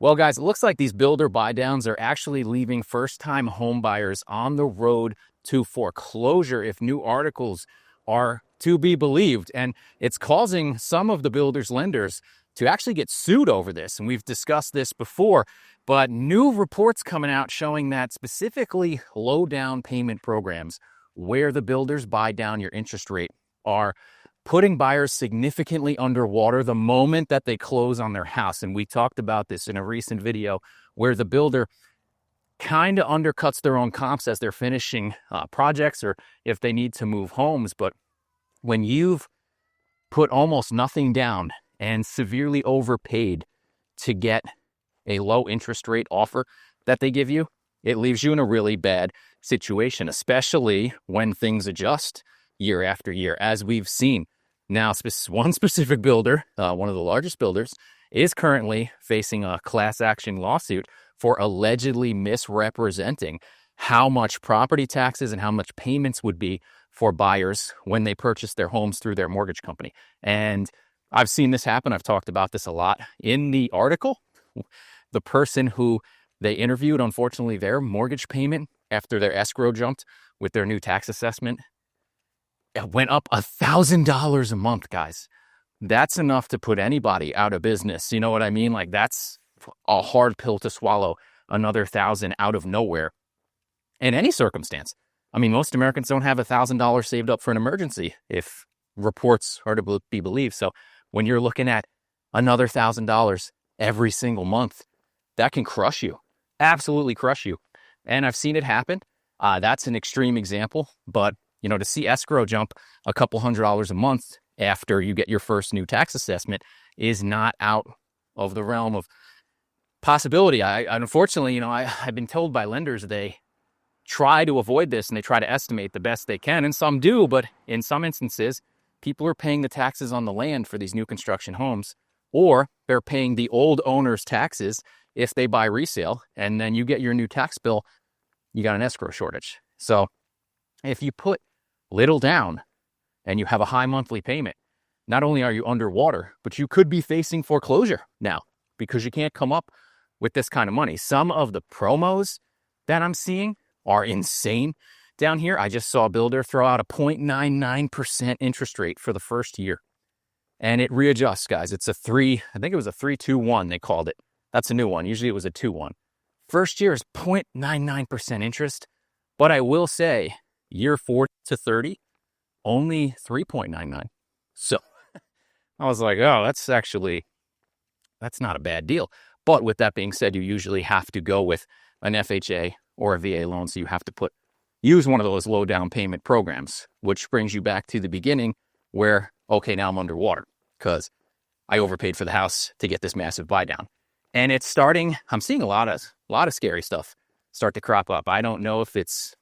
Well, guys, it looks like these builder buy downs are actually leaving first-time home buyers on the road to foreclosure if new articles are to be believed. And it's causing some of the builders' lenders to actually get sued over this. And we've discussed this before, but new reports coming out showing that specifically low down payment programs where the builders buy down your interest rate are putting buyers significantly underwater the moment that they close on their house. And we talked about this in a recent video where the builder kind of undercuts their own comps as they're finishing projects or if they need to move homes. But when you've put almost nothing down and severely overpaid to get a low interest rate offer that they give you, it leaves you in a really bad situation, especially when things adjust year after year, as we've seen. Now, one specific builder, one of the largest builders, is currently facing a class action lawsuit for allegedly misrepresenting how much property taxes and how much payments would be for buyers when they purchase their homes through their mortgage company. And I've seen this happen. I've talked about this a lot. In the article, the person who they interviewed, unfortunately, their mortgage payment after their escrow jumped with their new tax assessment, it went up $1,000 a month, guys. That's enough to put anybody out of business. You know what I mean? Like, that's a hard pill to swallow, another $1,000 out of nowhere in any circumstance. I mean, most Americans don't have $1,000 saved up for an emergency, if reports are to be believed. So when you're looking at another $1,000 every single month, that can crush you, absolutely crush you. And I've seen it happen. That's an extreme example, but to see escrow jump a couple $100 a month after you get your first new tax assessment is not out of the realm of possibility. Unfortunately, I've been told by lenders they try to avoid this and they try to estimate the best they can, and some do, but in some instances, people are paying the taxes on the land for these new construction homes, or they're paying the old owner's taxes if they buy resale, and then you get your new tax bill, you got an escrow shortage. So if you put little down and you have a high monthly payment, not only are you underwater, but you could be facing foreclosure now because you can't come up with this kind of money. Some of the promos that I'm seeing are insane down here. I just saw a builder throw out a 0.99% interest rate for the first year. And it readjusts, guys. I think it was a 3-2-1 they called it. That's a new one. Usually it was a 2-1. First year is 0.99% interest. But I will say, year 4 to 30, only 3.99. So I was like, oh, that's not a bad deal. But with that being said, you usually have to go with an FHA or a VA loan. So you have to use one of those low down payment programs, which brings you back to the beginning where, okay, now I'm underwater because I overpaid for the house to get this massive buy down. And I'm seeing a lot of scary stuff start to crop up. I don't know if it's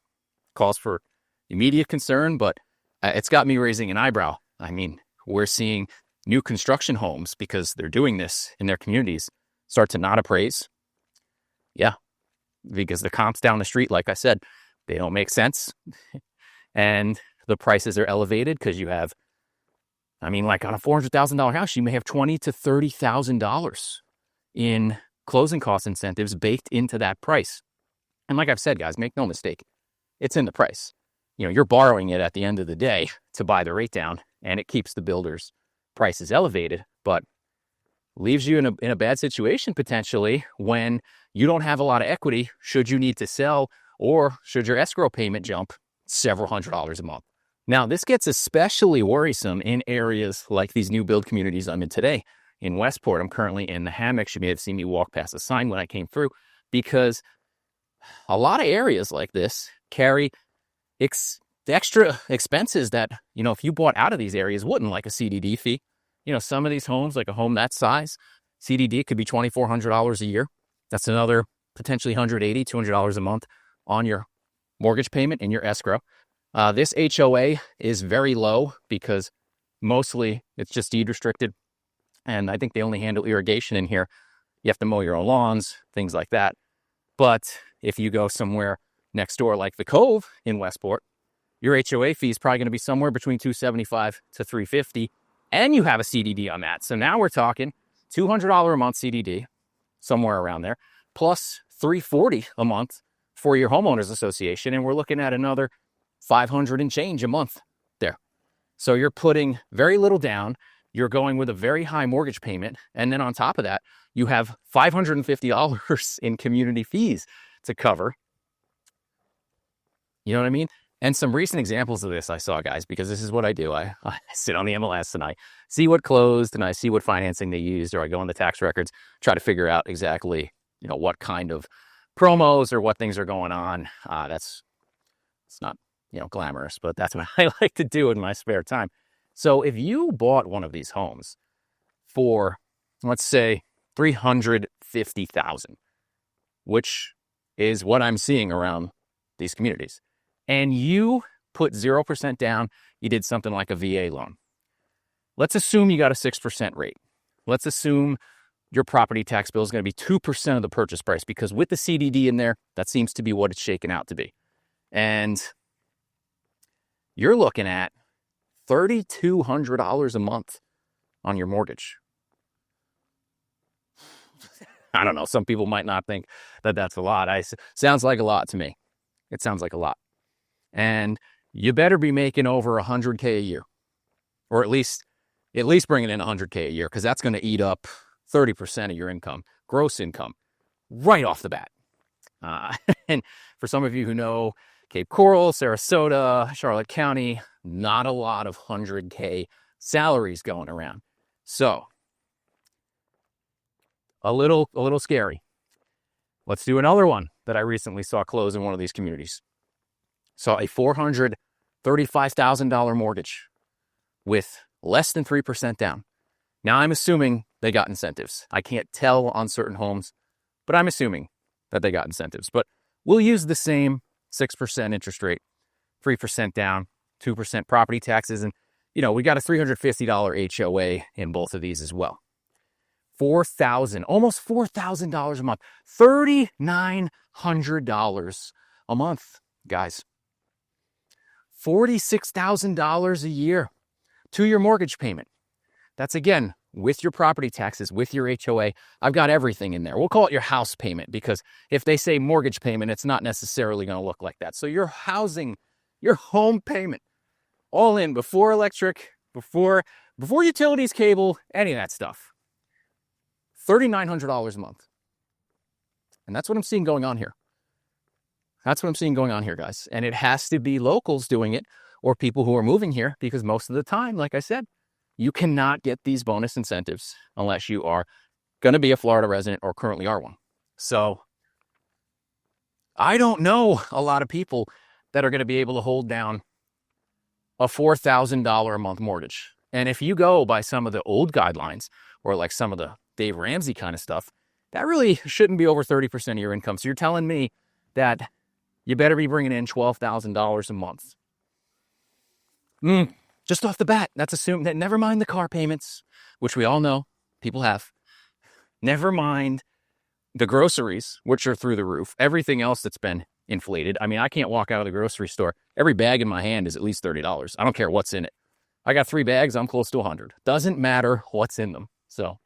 cause for immediate concern, but it's got me raising an eyebrow. I mean, we're seeing new construction homes, because they're doing this in their communities, start to not appraise. Yeah, because the comps down the street, like I said, they don't make sense. And the prices are elevated because you have, like on a $400,000 house, you may have $20,000 to $30,000 in closing cost incentives baked into that price. And like I've said, guys, make no mistake, it's in the price. You're borrowing it at the end of the day to buy the rate down, and it keeps the builder's prices elevated, but leaves you in a bad situation potentially when you don't have a lot of equity should you need to sell, or should your escrow payment jump several $100s a month. Now, this gets especially worrisome in areas like these new build communities I'm in today. In Westport, I'm currently in the hammocks. You may have seen me walk past a sign when I came through, because a lot of areas like this carry the extra expenses that, if you bought out of these areas wouldn't, like a CDD fee. Some of these homes, like a home that size, CDD could be $2,400 a year. That's another potentially $180, $200 a month on your mortgage payment and your escrow. This HOA is very low because mostly it's just deed restricted. And I think they only handle irrigation in here. You have to mow your own lawns, things like that. But if you go somewhere next door, like the Cove in Westport, your HOA fee is probably going to be somewhere between $275 to $350, and you have a CDD on that. So now we're talking $200 a month CDD, somewhere around there, plus $340 a month for your homeowners association. And we're looking at another $500 and change a month there. So you're putting very little down. You're going with a very high mortgage payment. And then on top of that, you have $550 in community fees to cover. You know what I mean? And some recent examples of this I saw, guys, because this is what I do. I sit on the MLS and I see what closed and I see what financing they used, or I go on the tax records, try to figure out exactly, what kind of promos or what things are going on. It's not, glamorous, but that's what I like to do in my spare time. So if you bought one of these homes for, let's say, $350,000, which is what I'm seeing around these communities, and you put 0% down, you did something like a VA loan. Let's assume you got a 6% rate. Let's assume your property tax bill is going to be 2% of the purchase price, because with the CDD in there, that seems to be what it's shaken out to be. And you're looking at $3,200 a month on your mortgage. I don't know. Some people might not think that that's a lot. Sounds like a lot to me. It sounds like a lot. And you better be making over $100K a year, or at least bringing in $100K a year, because that's going to eat up 30% of your income, gross income, right off the bat. And for some of you who know Cape Coral, Sarasota, Charlotte County, not a lot of $100K salaries going around. So a little scary. Let's do another one that I recently saw close in one of these communities. Saw a $435,000 mortgage with less than 3% down. Now, I'm assuming they got incentives. I can't tell on certain homes, but I'm assuming that they got incentives. But we'll use the same 6% interest rate, 3% down, 2% property taxes. And, we got a $350 HOA in both of these as well. Almost $4,000 a month, $3,900 a month, guys. $46,000 a year to your mortgage payment. That's, again, with your property taxes, with your HOA. I've got everything in there. We'll call it your house payment, because if they say mortgage payment, it's not necessarily going to look like that. So your home payment, all in, before electric, before utilities, cable, any of that stuff. $3,900 a month. And that's what I'm seeing going on here. That's what I'm seeing going on here, guys. And it has to be locals doing it, or people who are moving here, because most of the time, like I said, you cannot get these bonus incentives unless you are going to be a Florida resident or currently are one. So I don't know a lot of people that are going to be able to hold down a $4,000 a month mortgage. And if you go by some of the old guidelines, or like some of the Dave Ramsey kind of stuff, that really shouldn't be over 30% of your income. So you're telling me that you better be bringing in $12,000 a month. Just off the bat, that's assumed that, never mind the car payments, which we all know people have. Never mind the groceries, which are through the roof. Everything else that's been inflated. I mean, I can't walk out of the grocery store. Every bag in my hand is at least $30. I don't care what's in it. I got 3 bags, I'm close to 100. Doesn't matter what's in them. So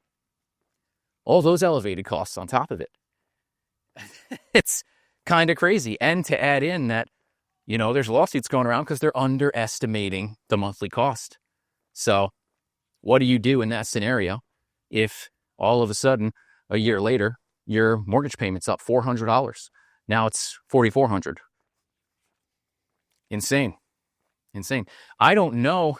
all those elevated costs on top of it. It's kind of crazy. And to add in that, there's lawsuits going around because they're underestimating the monthly cost. So what do you do in that scenario if all of a sudden, a year later, your mortgage payment's up $400? Now it's $4,400. Insane. I don't know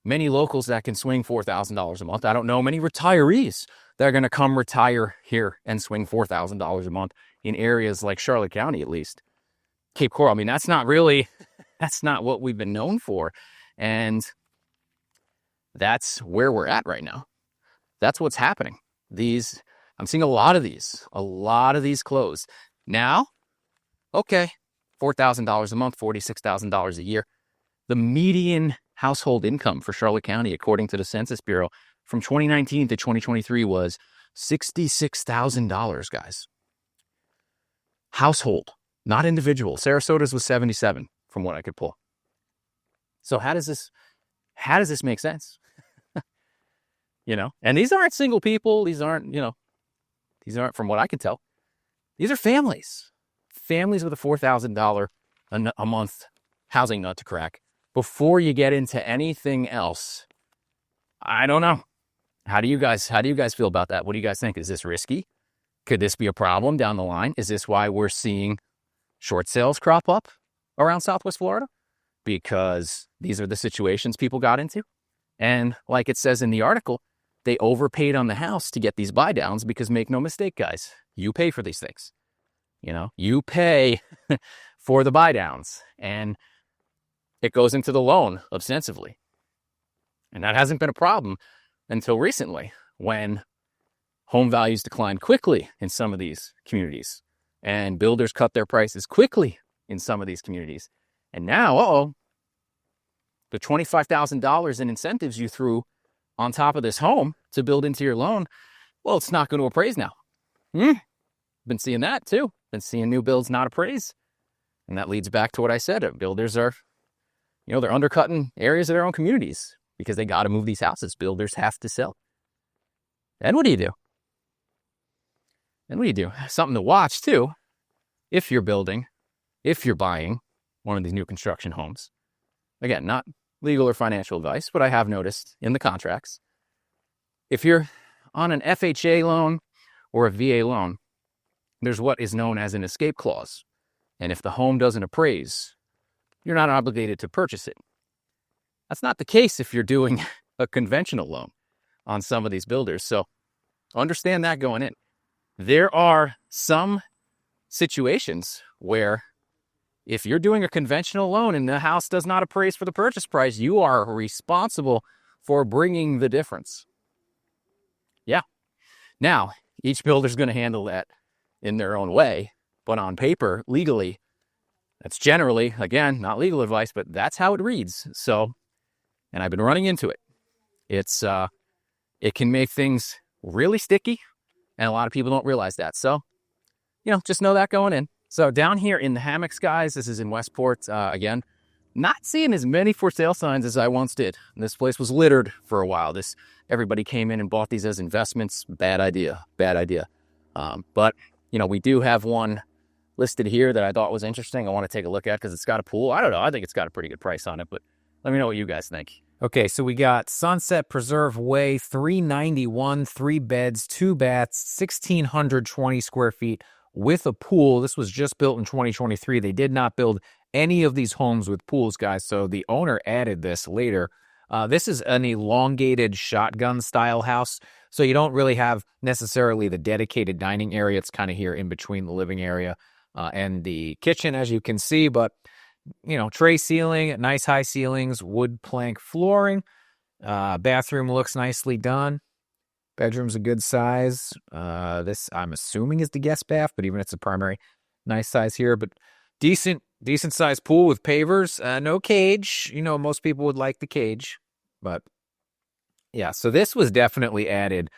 many locals that can swing $4,000 a month. I don't know many retirees that are going to come retire here and swing $4,000 a month in areas like Charlotte County, at least. Cape Coral, I mean, that's not what we've been known for. And that's where we're at right now. That's what's happening. I'm seeing a lot of these close. Now, okay, $4,000 a month, $46,000 a year. The median household income for Charlotte County, according to the Census Bureau, from 2019 to 2023 was $66,000, guys. Household, not individual. Sarasota's was 77 from what I could pull. So how does this make sense? And these aren't single people. These aren't These aren't, from what I can tell, these are families. Families with a $4,000 a month housing nut to crack. Before you get into anything else, I don't know. How do you guys feel about that? What do you guys think? Is this risky? Could this be a problem down the line? Is this why we're seeing short sales crop up around Southwest Florida? Because these are the situations people got into. And like it says in the article, they overpaid on the house to get these buy downs because, make no mistake, guys, you pay for these things. You pay for the buy downs, and it goes into the loan ostensibly. And that hasn't been a problem until recently, when home values declined quickly in some of these communities and builders cut their prices quickly in some of these communities. And now, the $25,000 in incentives you threw on top of this home to build into your loan, well, it's not going to appraise now. Been seeing that too. Been seeing new builds not appraise. And that leads back to what I said. Builders are, they're undercutting areas of their own communities because they got to move these houses. Builders have to sell. And what do you do? Something to watch too. If you're buying one of these new construction homes. Again, not legal or financial advice, but I have noticed in the contracts, if you're on an FHA loan or a VA loan, there's what is known as an escape clause. And if the home doesn't appraise, you're not obligated to purchase it. That's not the case if you're doing a conventional loan on some of these builders. So understand that going in. There are some situations where if you're doing a conventional loan and the house does not appraise for the purchase price, you are responsible for bringing the difference. Yeah. Now, each builder's going to handle that in their own way, but on paper, legally, that's generally, again, not legal advice, but that's how it reads. So, and I've been running into it. It can make things really sticky, and a lot of people don't realize that. So, just know that going in. So down here in the hammocks, guys, this is in Westport. Again, not seeing as many for sale signs as I once did. This place was littered for a while. Everybody came in and bought these as investments. Bad idea. But, we do have one listed here that I thought was interesting. I want to take a look at because it's got a pool. I don't know. I think it's got a pretty good price on it, but let me know what you guys think. Okay, so we got Sunset Preserve Way, $391, 3 beds, 2 baths, 1,620 square feet with a pool. This was just built in 2023. They did not build any of these homes with pools, guys, so the owner added this later. This is an elongated shotgun style house, so you don't really have necessarily the dedicated dining area. It's kind of here in between the living area and the kitchen, as you can see, but tray ceiling, nice high ceilings, wood plank flooring. Bathroom looks nicely done. Bedroom's a good size. This, I'm assuming, is the guest bath, but even if it's a primary, nice size here. But decent size pool with pavers. No cage. Most people would like the cage. But yeah, so this was definitely added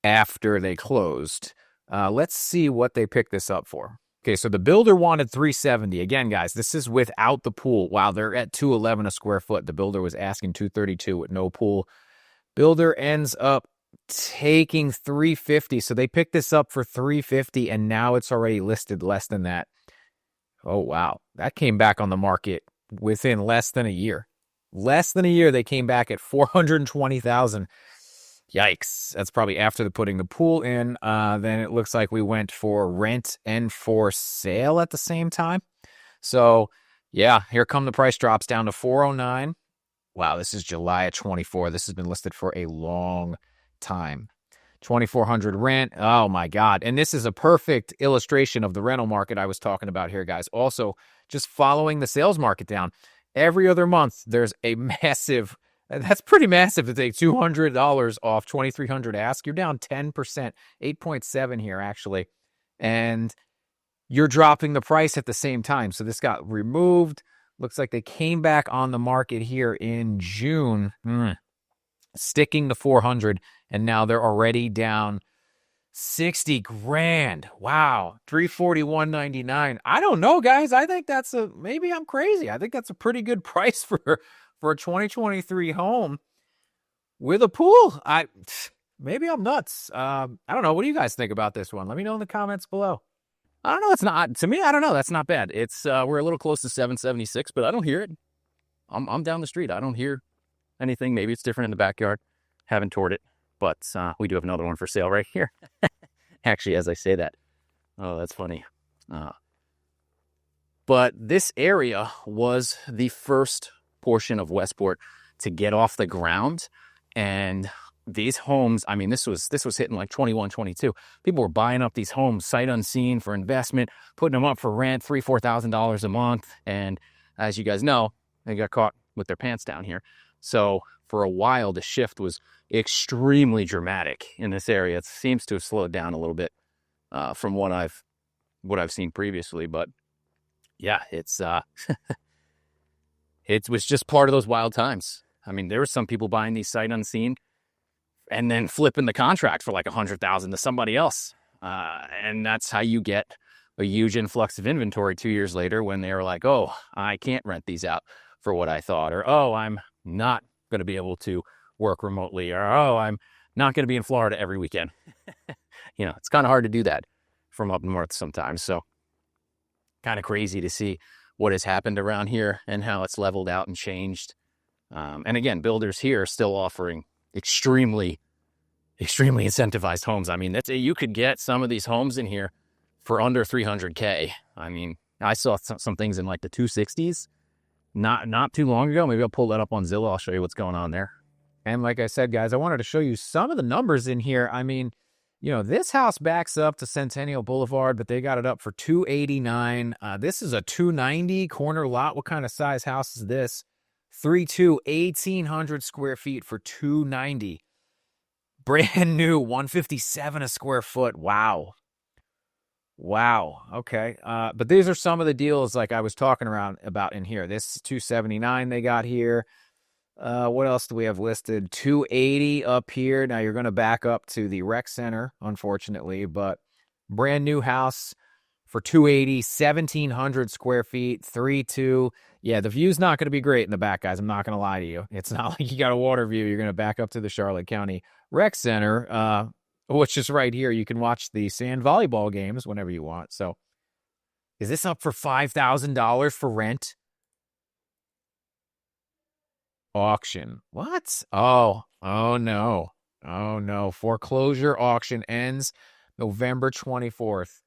after they closed. Let's see what they picked this up for. Okay, so the builder wanted $370. Again, guys, this is without the pool. Wow, they're at $211 a square foot. The builder was asking $232 with no pool. Builder ends up taking $350. So they picked this up for $350, and now it's already listed less than that. Oh, wow. That came back on the market within less than a year. Less than a year, they came back at $420,000. Yikes. That's probably after putting the pool in. Then it looks like we went for rent and for sale at the same time. So, yeah, here come the price drops down to $409. Wow, this is July of 24. This has been listed for a long time. $2,400 rent. Oh, my God. And this is a perfect illustration of the rental market I was talking about here, guys. Also, just following the sales market down. Every other month, there's a massive... That's pretty massive to take $200 off $2,300 ask. You're down 10%, 8.7 here actually. And you're dropping the price at the same time. So this got removed. Looks like they came back on the market here in June, sticking to $400, and now they're already down $60,000. Wow, $341.99. I don't know, guys. I think maybe I'm crazy. I think that's a pretty good price for a 2023 home with a pool. maybe I'm nuts. I don't know. What do you guys think about this one? Let me know in the comments below. I don't know. It's not, to me, I don't know. That's not bad. It's, we're a little close to 776, but I don't hear it. I'm down the street. I don't hear anything. Maybe it's different in the backyard. Haven't toured it, but we do have another one for sale right here. Actually, as I say that. Oh, that's funny. But this area was the first portion of Westport to get off the ground. And these homes, I mean, this was hitting like 21, 22. People were buying up these homes sight unseen for investment, putting them up for rent, $3,000, $4,000 a month. And as you guys know, they got caught with their pants down here. So for a while, the shift was extremely dramatic in this area. It seems to have slowed down a little bit from what I've seen previously. But yeah, it's it was just part of those wild times. I mean, there were some people buying these sight unseen and then flipping the contract for like $100,000 to somebody else. And that's how you get a huge influx of inventory 2 years later when they were like, oh, I can't rent these out for what I thought, or, oh, I'm not going to be able to work remotely, or, oh, I'm not going to be in Florida every weekend. You know, it's kind of hard to do that from up north sometimes. So kind of crazy to see what has happened around here and how it's leveled out and changed. And again, builders here are still offering extremely incentivized homes. I mean, you could get some of these homes in here for under 300K. I mean, I saw some things in like the 260s not too long ago. Maybe I'll pull that up on Zillow. I'll show you what's going on there. And like I said, guys, I wanted to show you some of the numbers in here. I mean, you know, this house backs up to Centennial Boulevard, but they got it up for $289. This is a $290 corner lot. What kind of size house is this? 3.2, 1,800 square feet for $290. Brand new, $157 a square foot. Wow. Wow. Okay. But these are some of the deals like I was talking about in here. This is $279 they got here. What else do we have listed? $280 up here. Now you're going to back up to the rec center, unfortunately, but brand new house for $280, 1,700 square feet, 3.2. Yeah, the view's not going to be great in the back, guys. I'm not going to lie to you. It's not like you got a water view. You're going to back up to the Charlotte County Rec Center, which is right here. You can watch the sand volleyball games whenever you want. So is this up for $5,000 for rent? Auction. What? Oh no. Oh no. Foreclosure auction ends November 24th.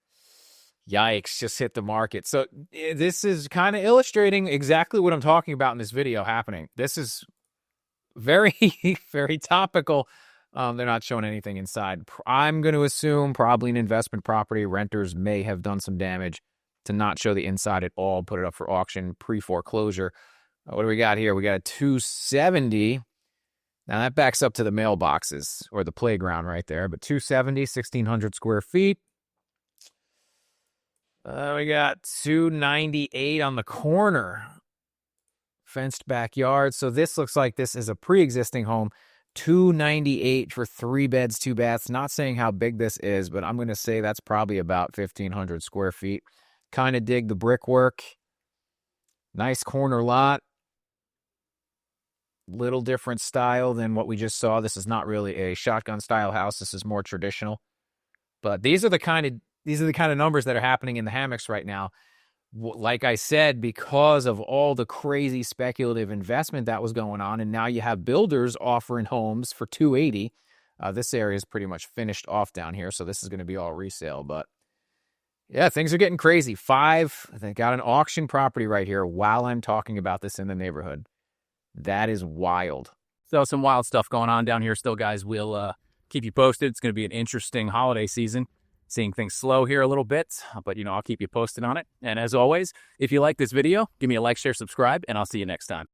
Yikes, just hit the market. So this is kind of illustrating exactly what I'm talking about in this video happening. This is very, very topical. They're not showing anything inside. I'm going to assume probably an investment property. Renters may have done some damage to not show the inside at all, put it up for auction pre-foreclosure. What do we got here? We got a $270. Now that backs up to the mailboxes or the playground right there, but $270, 1,600 square feet. We got $298 on the corner. Fenced backyard. So this looks like this is a pre-existing home. $298 for 3 beds, 2 baths. Not saying how big this is, but I'm going to say that's probably about 1,500 square feet. Kind of dig the brickwork. Nice corner lot. Little different style than what we just saw. This is not really a shotgun style house. This is more traditional. But these are the kind of numbers that are happening in the hammocks right now. Like I said, because of all the crazy speculative investment that was going on, and now you have builders offering homes for $280. This area is pretty much finished off down here, so this is going to be all resale. But yeah, things are getting crazy. They got an auction property right here while I'm talking about this in the neighborhood. That is wild. So some wild stuff going on down here still, guys. We'll keep you posted. It's going to be an interesting holiday season. Seeing things slow here a little bit, but, I'll keep you posted on it. And as always, if you like this video, give me a like, share, subscribe, and I'll see you next time.